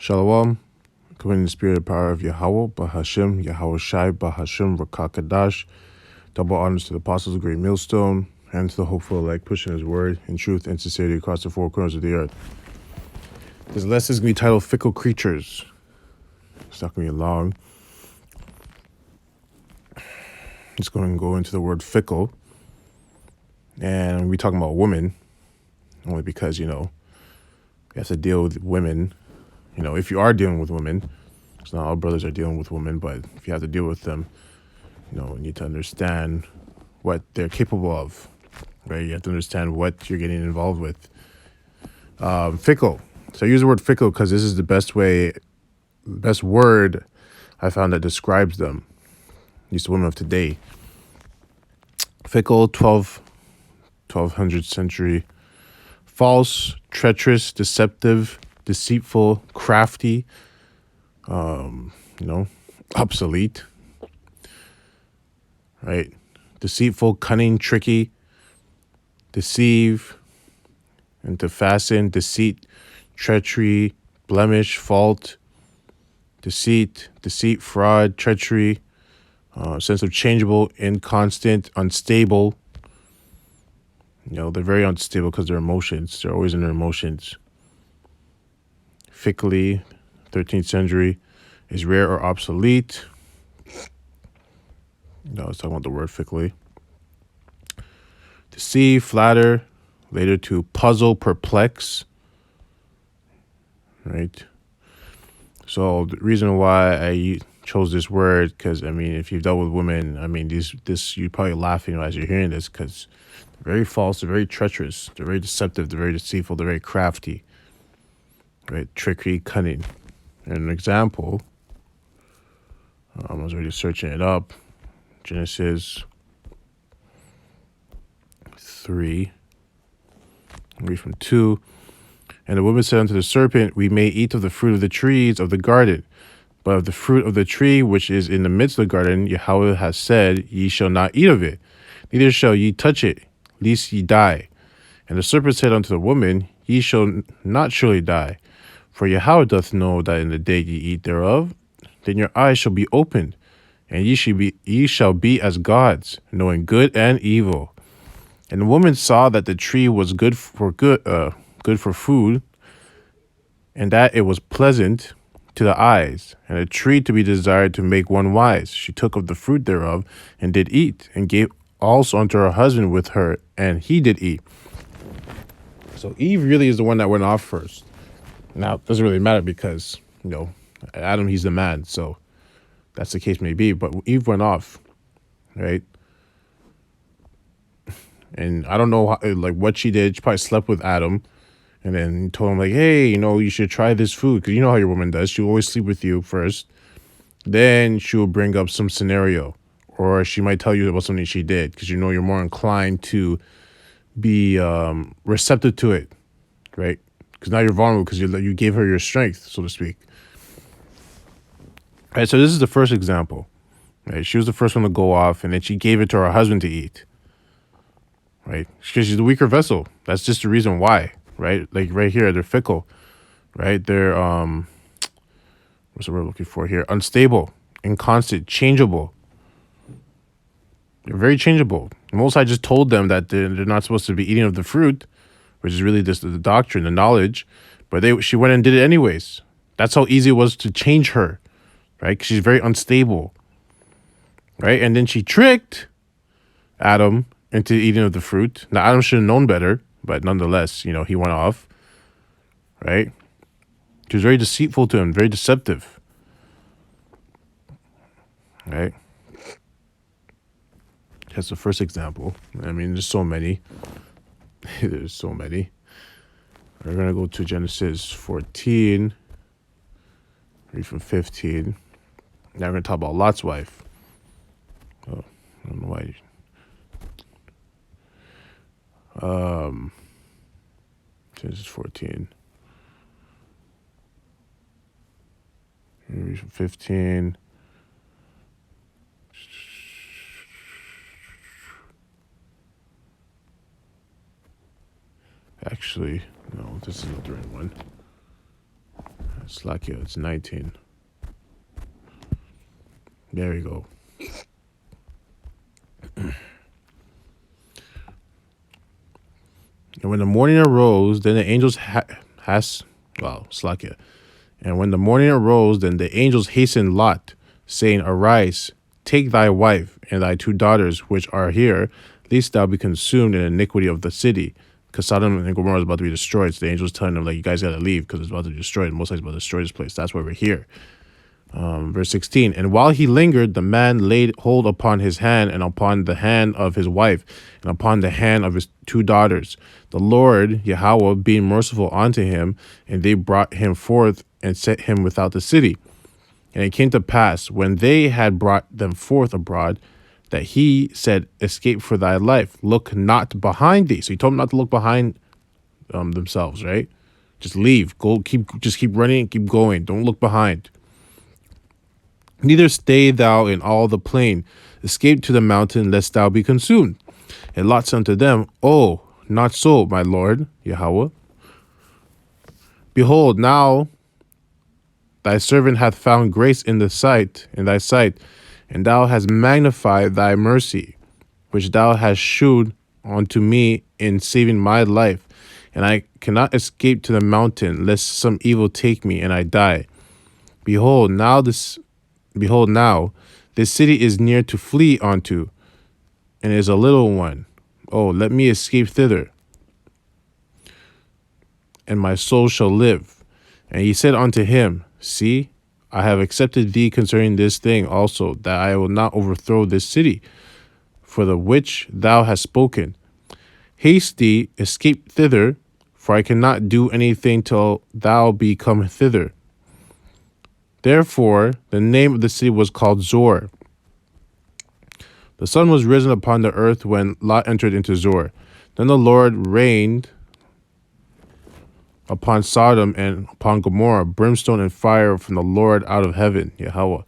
Shalom. Come in the spirit and power of Yahweh, Bahashim, Yahweh Shai, Bahashim, Rakakadash. Double honors to the apostles of Great Millstone, and to the hopeful elect, pushing his word in truth and sincerity across the four corners of the earth. This lesson is going to be titled Fickle Creatures. It's not going to be long. It's going to go into the word fickle. And we're talking about women, only because, you have to deal with women. If you are dealing with women, it's not all brothers are dealing with women, but if you have to deal with them, you need to understand what they're capable of, right? You have to understand what you're getting involved with. Fickle. So I use the word fickle because this is the best word I found that describes them. These women of today. Fickle, 1200th century. False, treacherous, deceptive, deceitful, crafty, obsolete, right? Deceitful, cunning, tricky, deceive, and to fasten, deceit, treachery, blemish, fault, deceit, fraud, treachery, sense of changeable, inconstant, unstable. They're very unstable because their emotions. They're always in their emotions. Fickly, 13th century, is rare or obsolete. I was talking about the word fickly. Deceive, flatter, later to puzzle, perplex. Right? So the reason why I chose this word, because, if you've dealt with women, this you're probably laughing as you're hearing this, because they're very false, they're very treacherous, they're very deceptive, they're very deceitful, they're very crafty. Right, trickery, cunning. And an example, I was already searching it up. Genesis 3, read from 2. And the woman said unto the serpent, We may eat of the fruit of the trees of the garden, but of the fruit of the tree which is in the midst of the garden, Yahweh has said, Ye shall not eat of it, neither shall ye touch it, lest ye die. And the serpent said unto the woman, Ye shall not surely die. For Yahweh doth know that in the day ye eat thereof, then your eyes shall be opened, and ye shall be as gods, knowing good and evil. And the woman saw that the tree was good for food, and that it was pleasant to the eyes, and a tree to be desired to make one wise. She took of the fruit thereof, and did eat, and gave also unto her husband with her, and he did eat. So Eve really is the one that went off first. Now, it doesn't really matter because, Adam, he's the man, so that's the case may be. But Eve went off, right? And I don't know what she did. She probably slept with Adam and then told him, hey, you should try this food. Because you know how your woman does. She'll always sleep with you first. Then she'll bring up some scenario. Or she might tell you about something she did because you're more inclined to be receptive to it, right? Because now you're vulnerable because you gave her your strength, so to speak. All right, so this is the first example. Right? She was the first one to go off, and then she gave it to her husband to eat. Right? Because she's the weaker vessel. That's just the reason why. Right? Like right here, they're fickle. Right? They're what's the word I'm looking for here? Unstable, inconstant, changeable. They're very changeable. The Most High just told them that they're not supposed to be eating of the fruit, which is really just the doctrine, the knowledge, but she went and did it anyways. That's how easy it was to change her, right? 'Cause she's very unstable, right? And then she tricked Adam into eating of the fruit. Now, Adam should have known better, but nonetheless, he went off, right? She was very deceitful to him, very deceptive, right? That's the first example. There's so many. There's so many. We're going to go to Genesis 14, read from 15. Now we're going to talk about Lot's wife. Oh, I don't know why. Genesis 14. Read from 15. Actually, no, this is not the right one. Slakia, it's 19. There we go. And when the morning arose, then the angels Slakia. And when the morning arose, then the angels hastened Lot, saying, Arise, take thy wife and thy 2 daughters, which are here, lest thou be consumed in iniquity of the city. Because Sodom and Gomorrah is about to be destroyed. So the angels telling them, like, you guys got to leave because it's about to be destroyed. Most likely it's about to destroy this place. That's why we're here. Verse 16, and while he lingered, the man laid hold upon his hand and upon the hand of his wife and upon the hand of his 2 daughters. The Lord, Yahweh, being merciful unto him, and they brought him forth and set him without the city. And it came to pass, when they had brought them forth abroad, that he said, Escape for thy life, look not behind thee. So he told them not to look behind themselves, right? Just leave, just keep running, keep going. Don't look behind. Neither stay thou in all the plain. Escape to the mountain, lest thou be consumed. And Lot said unto them, Oh, not so, my Lord, Yahweh. Behold, now thy servant hath found grace in thy sight, and thou hast magnified thy mercy, which thou hast shewed unto me in saving my life. And I cannot escape to the mountain, lest some evil take me, and I die. Behold, now this city is near to flee unto, and is a little one. Oh, let me escape thither, and my soul shall live. And he said unto him, See, I have accepted thee concerning this thing also, that I will not overthrow this city, for the which thou hast spoken. Haste thee, escape thither, for I cannot do anything till thou be come thither. Therefore, the name of the city was called Zor. The sun was risen upon the earth when Lot entered into Zor. Then the Lord rained upon Sodom and upon Gomorrah brimstone and fire from the Lord out of heaven, Yahweh.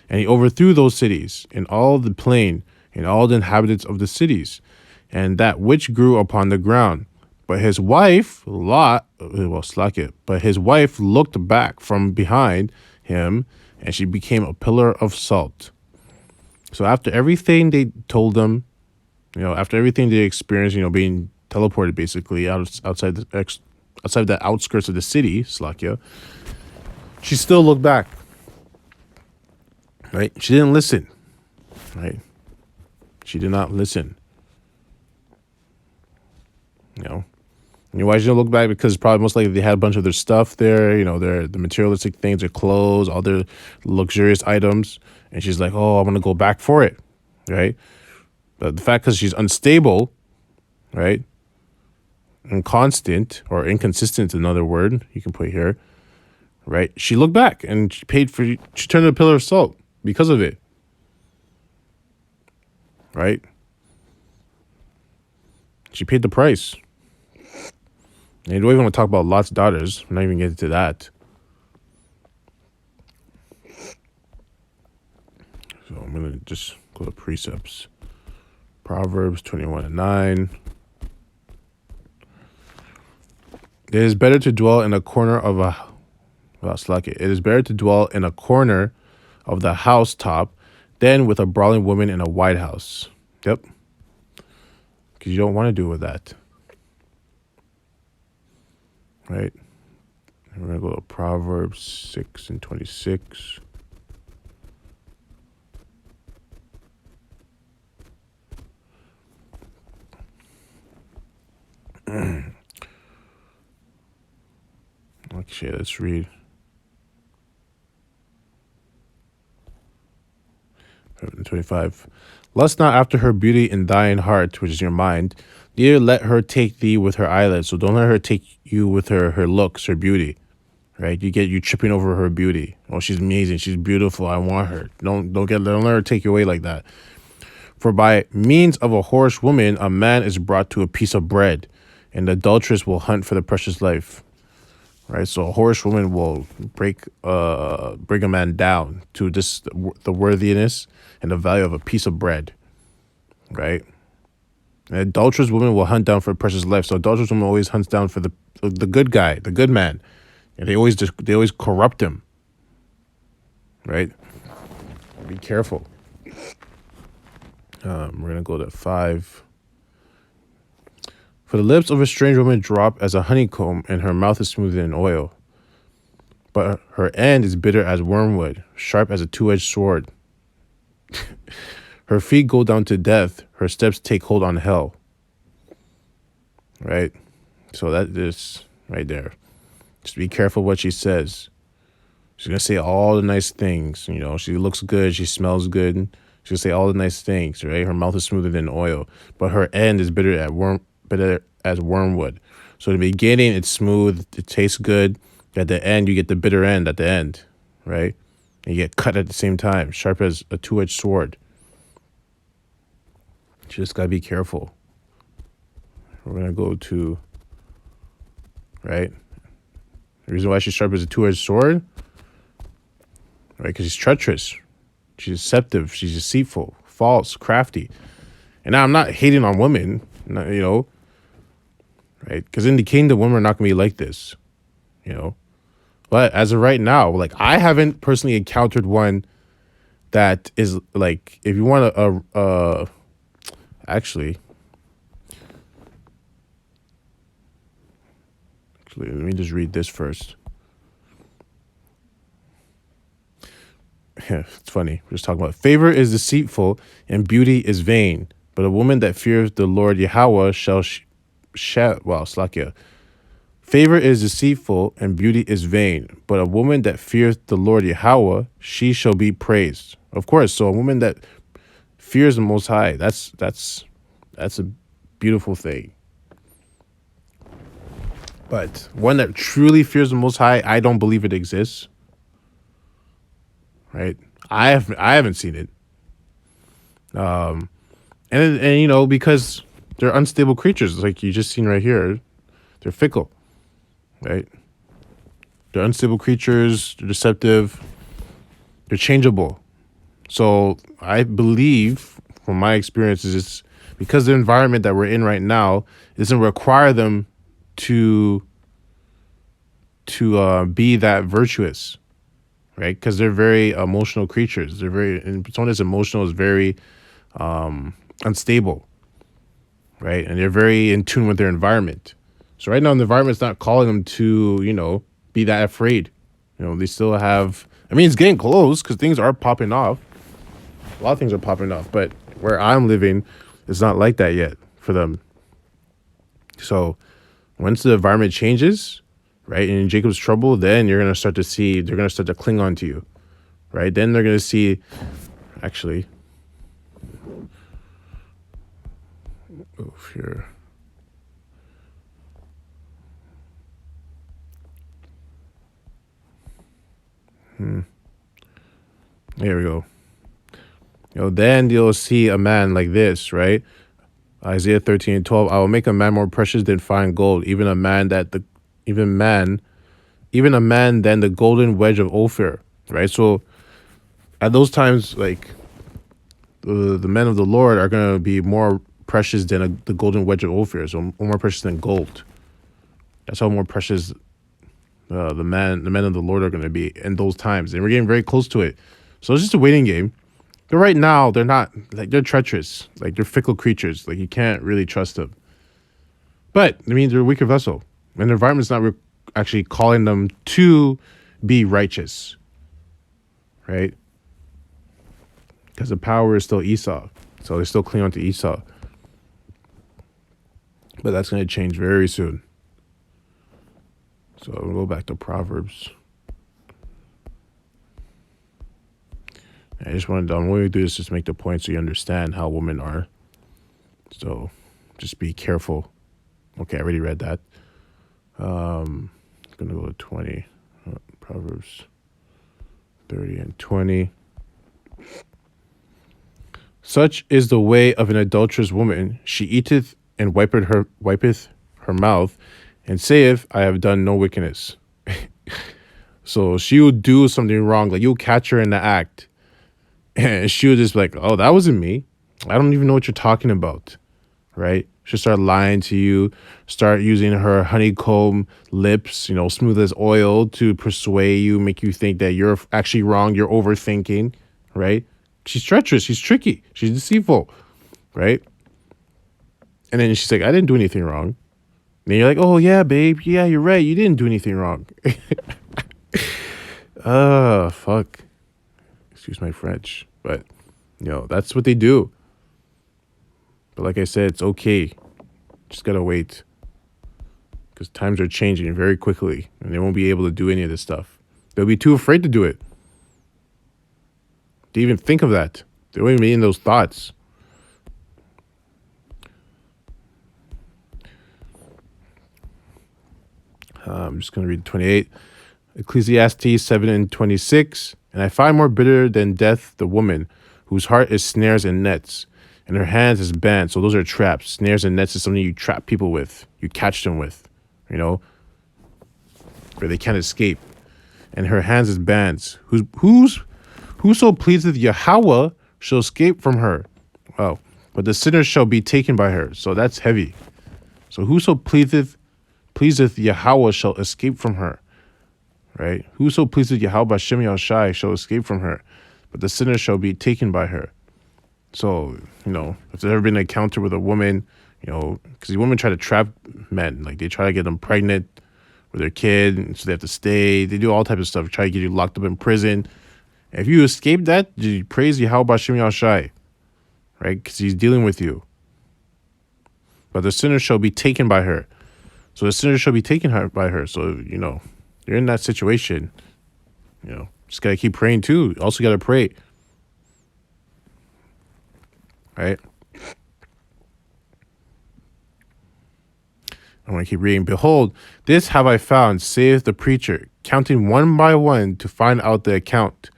And he overthrew those cities, and all the plain, and all the inhabitants of the cities, and that which grew upon the ground. But his wife, his wife looked back from behind him, and she became a pillar of salt. So after everything they told them, after everything they experienced, being teleported basically outside the outskirts of the city, Slakia, she still looked back. Right? She didn't listen. Right? She did not listen. Why she didn't look back? Because probably most likely they had a bunch of their stuff there, the materialistic things, their clothes, all their luxurious items. And she's like, oh, I'm going to go back for it, right? But the fact because she's unstable, right, inconstant or inconsistent, another word you can put here, right? She looked back and she turned into a pillar of salt because of it, right? She paid the price. And you don't even want to talk about Lot's daughters. We're not even getting to that. So I'm going to just go to precepts. Proverbs 21:9. It is better to dwell in a corner of It is better to dwell in a corner of the housetop than with a brawling woman in a white house. Yep. Because you don't want to do with that. Right? And we're going to go to Proverbs 6:26. Okay, let's read. 25. Lust not after her beauty in thine heart, which is your mind. Neither let her take thee with her eyelids. So don't let her take you with her looks, her beauty. Right? You tripping over her beauty. Oh, she's amazing. She's beautiful. I want her. Don't let her take you away like that. For by means of a whorish woman, a man is brought to a piece of bread, and the adulteress will hunt for the precious life. Right? So a whorish woman will bring a man down to just the worthiness and the value of a piece of bread. Right? An adulterous woman will hunt down for a precious life. So adulterous woman always hunts down for the good guy, the good man. And they always corrupt them, right? Be careful. We're gonna go to 5. For the lips of a strange woman drop as a honeycomb, and her mouth is smoother than oil. But her end is bitter as wormwood, sharp as a two-edged sword. Her feet go down to death. Her steps take hold on hell. Right? So that is right there. Just be careful what she says. She's going to say all the nice things. You know, she looks good. She smells good. She's going to say all the nice things, right? Her mouth is smoother than oil. But her end is bitter as wormwood. So in the beginning, it's smooth. It tastes good. At the end, you get the bitter end at the end, right? And you get cut at the same time, sharp as a two-edged sword. You just got to be careful. We're going to go to, right? The reason why she's sharp as a two-edged sword, right? Because she's treacherous. She's deceptive. She's deceitful, false, crafty. And now I'm not hating on women, you know, right? Because in the kingdom, women are not going to be like this, you know. But as of right now, like, I haven't personally encountered one that is like, if you want to, actually, let me just read this first. Yeah, it's funny. We're just talking about favor is deceitful and beauty is vain, but a woman that fears the Lord Yahweh shall slakia. Favor is deceitful and beauty is vain, but a woman that fears the Lord Yahweh, she shall be praised. Of course, so a woman that fears the Most High, that's a beautiful thing. But one that truly fears the Most High, I don't believe it exists. Right? I haven't seen it. And you know, because they're unstable creatures, like you just seen right here, they're fickle. Right? They're unstable creatures, they're deceptive, they're changeable. So I believe, from my experiences, it's because the environment that we're in right now doesn't require them to be that virtuous, right? Because they're very emotional creatures. And someone that's emotional is very unstable, right? And they're very in tune with their environment. So right now, the environment's not calling them to, you know, be that afraid. You know, they still have, I mean, it's getting close because things are popping off. A lot of things are popping off, but where I'm living, it's not like that yet for them. So once the environment changes, right, and in Jacob's trouble, then you're going to start to see, they're going to start to cling on to you, right? Then they're going to see, actually, here. Here we go. You know, then you'll see a man like this, right? Isaiah 13:12. I will make a man more precious than fine gold, even a man than the golden wedge of Ophir, right? So at those times, like the men of the Lord are gonna be more precious than the golden wedge of Ophir, so more precious than gold. That's how more precious the men of the Lord are gonna be in those times, and we're getting very close to it. So it's just a waiting game. But right now, they're not, like, they're treacherous. Like, they're fickle creatures. Like, you can't really trust them. But, I mean, they're a weaker vessel. And the environment's not actually calling them to be righteous. Right? Because the power is still Esau. So they still cling on to Esau. But that's going to change very soon. So we'll go back to Proverbs. I just wanted to, what we do is just make the point so you understand how women are. So just be careful. Okay, I already read that. I'm going to go to 20. Proverbs 30 and 20. Such is the way of an adulterous woman. She eateth and wipeth her mouth, and saith, I have done no wickedness. So she will do something wrong. Like, you'll catch her in the act. And she would just be like, oh, that wasn't me. I don't even know what you're talking about, right? She'll start lying to you, start using her honeycomb lips, smooth as oil to persuade you, make you think that you're actually wrong, you're overthinking, right? She's treacherous, she's tricky, she's deceitful, right? And then she's like, I didn't do anything wrong. And then you're like, oh, yeah, babe, yeah, you're right, you didn't do anything wrong. Fuck. Excuse my French, but, that's what they do. But like I said, it's okay. Just gotta wait. Because times are changing very quickly, and they won't be able to do any of this stuff. They'll be too afraid to do it. To even think of that. They won't even be in those thoughts. I'm just going to read 28. Ecclesiastes 7:26. And I find more bitter than death the woman, whose heart is snares and nets, and her hands is bands. So those are traps. Snares and nets is something you trap people with. You catch them with, where they can't escape. And her hands is bands. Whoso pleaseth Yahweh shall escape from her. Wow. But the sinner shall be taken by her. So that's heavy. So whoso pleaseth Yahweh shall escape from her. Right? Whoso pleaseth Yahweh B'Shem Yahushai shall escape from her. But the sinner shall be taken by her. So, if there's ever been an encounter with a woman, because these women try to trap men. Like, they try to get them pregnant with their kid, and so they have to stay. They do all types of stuff, try to get you locked up in prison. If you escape that, you praise Yahweh B'Shem Yahushai, right? Because he's dealing with you. But the sinner shall be taken by her. So the sinner shall be taken by her. So, you're in that situation. Just got to keep praying too. Also got to pray. Right? I want to keep reading. Behold, this have I found, saith the preacher, counting one by one to find out the account,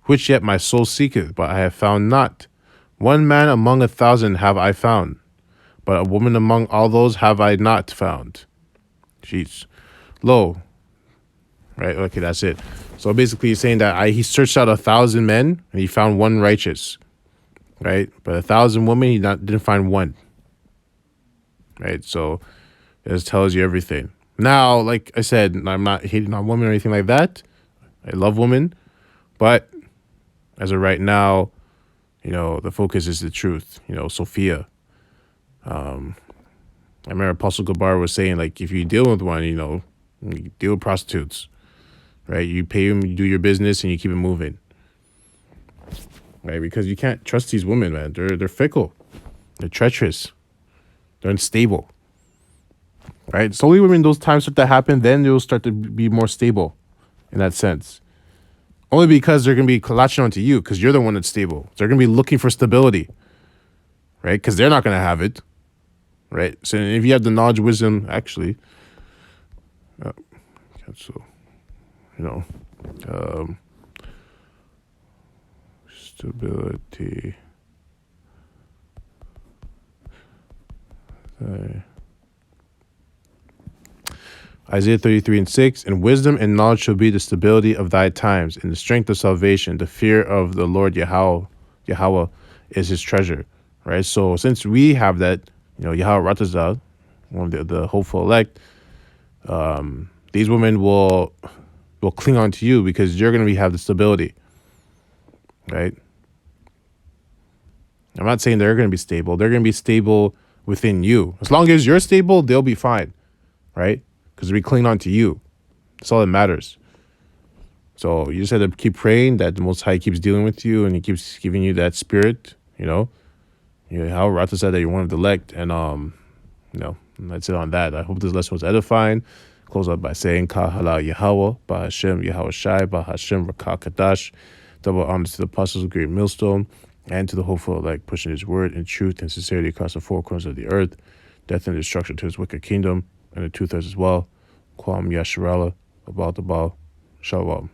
which yet my soul seeketh, but I have found not. One man among 1,000 have I found, but a woman among all those have I not found. Jeez. Lo. Right? Okay, that's it. So basically he's saying that he searched out 1,000 men and he found one righteous. Right? But 1,000 women, he didn't find one. Right? So it just tells you everything. Now, like I said, I'm not hating on women or anything like that. I love women. But as of right now, the focus is the truth. Sophia. I remember Apostle Gabar was saying, like, if you deal with one, you deal with prostitutes. Right? You pay them, you do your business, and you keep it moving. Right? Because you can't trust these women, man. They're fickle. They're treacherous. They're unstable. Right? It's only when those times start to happen, then they'll start to be more stable in that sense. Only because they're going to be latching onto you because you're the one that's stable. They're going to be looking for stability. Right? Because they're not going to have it. Right? So if you have the knowledge, wisdom, actually, cancel, stability. Isaiah 33:6, and wisdom and knowledge shall be the stability of thy times, and the strength of salvation. The fear of the Lord Yahweh is his treasure. Right? So since we have that, Yahweh Ratazal, one of the hopeful elect, these women will cling on to you because you're going to have the stability. Right? I'm not saying they're going to be stable. They're going to be stable within you. As long as you're stable, they'll be fine. Right? Because we cling on to you. That's all that matters. So you just have to keep praying that the Most High keeps dealing with you and he keeps giving you that spirit, how Rata said that you're one of the elect. And, that's it on that. I hope this lesson was edifying. Close up by saying, Kahala Yahweh, Bahashem Yahweh Shai, Bahashem Rakah Kadash. Double honors to the apostles of Great Millstone and to the hopeful elect, pushing his word in truth and sincerity across the four corners of the earth, death and destruction to his wicked kingdom, and the truth as well. Kwam Yasharala, about the ball. Shalom.